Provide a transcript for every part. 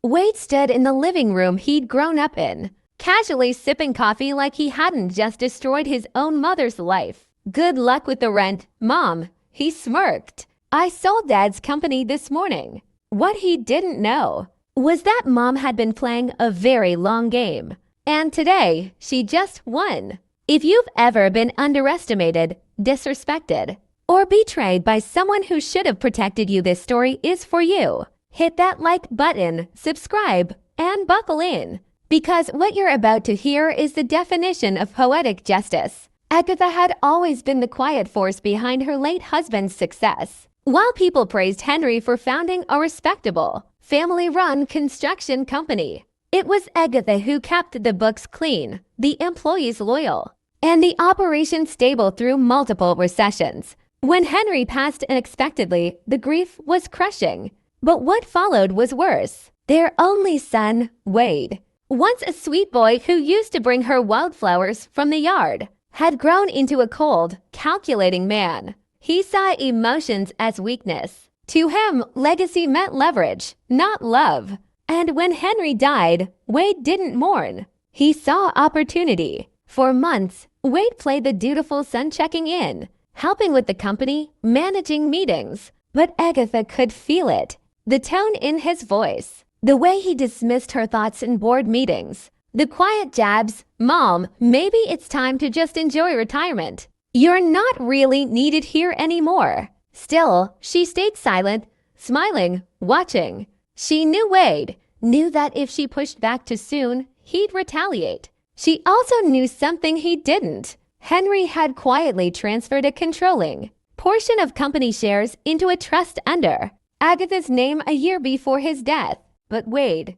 Wade stood in the living room he'd grown up in, casually sipping coffee like he hadn't just destroyed his own mother's life. "Good luck with the rent, Mom," he smirked. "I sold Dad's company this morning." What he didn't know was that Mom had been playing a very long game. And today, she just won. If you've ever been underestimated, disrespected, or betrayed by someone who should have protected you, this story is for you. Hit that like button, subscribe, and buckle in, because what you're about to hear is the definition of poetic justice. Agatha had always been the quiet force behind her late husband's success. While people praised Henry for founding a respectable, family-run construction company, it was Agatha who kept the books clean, the employees loyal, and the operation stable through multiple recessions. When Henry passed unexpectedly, the grief was crushing. But what followed was worse. Their only son, Wade, once a sweet boy who used to bring her wildflowers from the yard, had grown into a cold, calculating man. He saw emotions as weakness. To him, legacy meant leverage, not love. And when Henry died, Wade didn't mourn. He saw opportunity. For months, Wade played the dutiful son, checking in, helping with the company, managing meetings. But Agatha could feel it. The tone in his voice, the way he dismissed her thoughts in board meetings, the quiet jabs, "Mom, maybe it's time to just enjoy retirement. You're not really needed here anymore." Still, she stayed silent, smiling, watching. She knew Wade, knew that if she pushed back too soon, he'd retaliate. She also knew something he didn't. Henry had quietly transferred a controlling portion of company shares into a trust under Agatha's name a year before his death. But Wade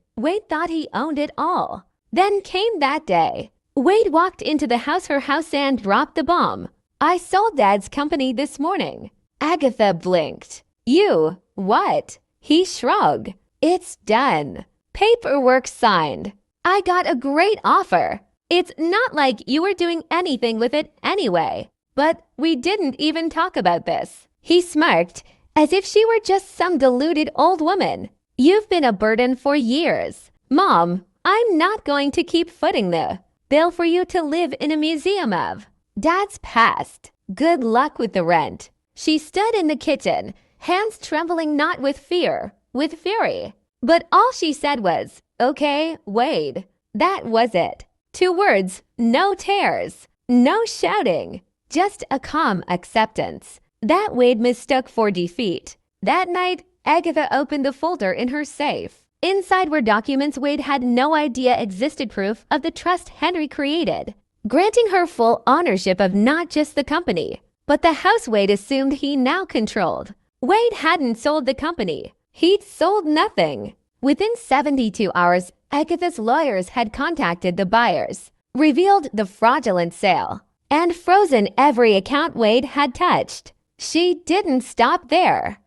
thought he owned it all. Then came that day. Wade walked into her house and dropped the bomb. "I sold Dad's company this morning." Agatha blinked. "You? What?" He shrugged. "It's done. Paperwork signed. I got a great offer. It's not like you were doing anything with it anyway. But we didn't even talk about this." He smirked, as if she were just some deluded old woman. "You've been a burden for years. Mom, I'm not going to keep footing the bill for you to live in a museum of. Dad's past. Good luck with the rent." She stood in the kitchen, hands trembling not with fear, with fury. But all she said was, "Okay, Wade." That was it. 2 words, no tears, no shouting, just a calm acceptance that Wade mistook for defeat. That night, Agatha opened the folder in her safe. Inside were documents Wade had no idea existed, proof of the trust Henry created, granting her full ownership of not just the company, but the house Wade assumed he now controlled. Wade hadn't sold the company. He'd sold nothing. Within 72 hours, Agatha's lawyers had contacted the buyers, revealed the fraudulent sale, and frozen every account Wade had touched. She didn't stop there.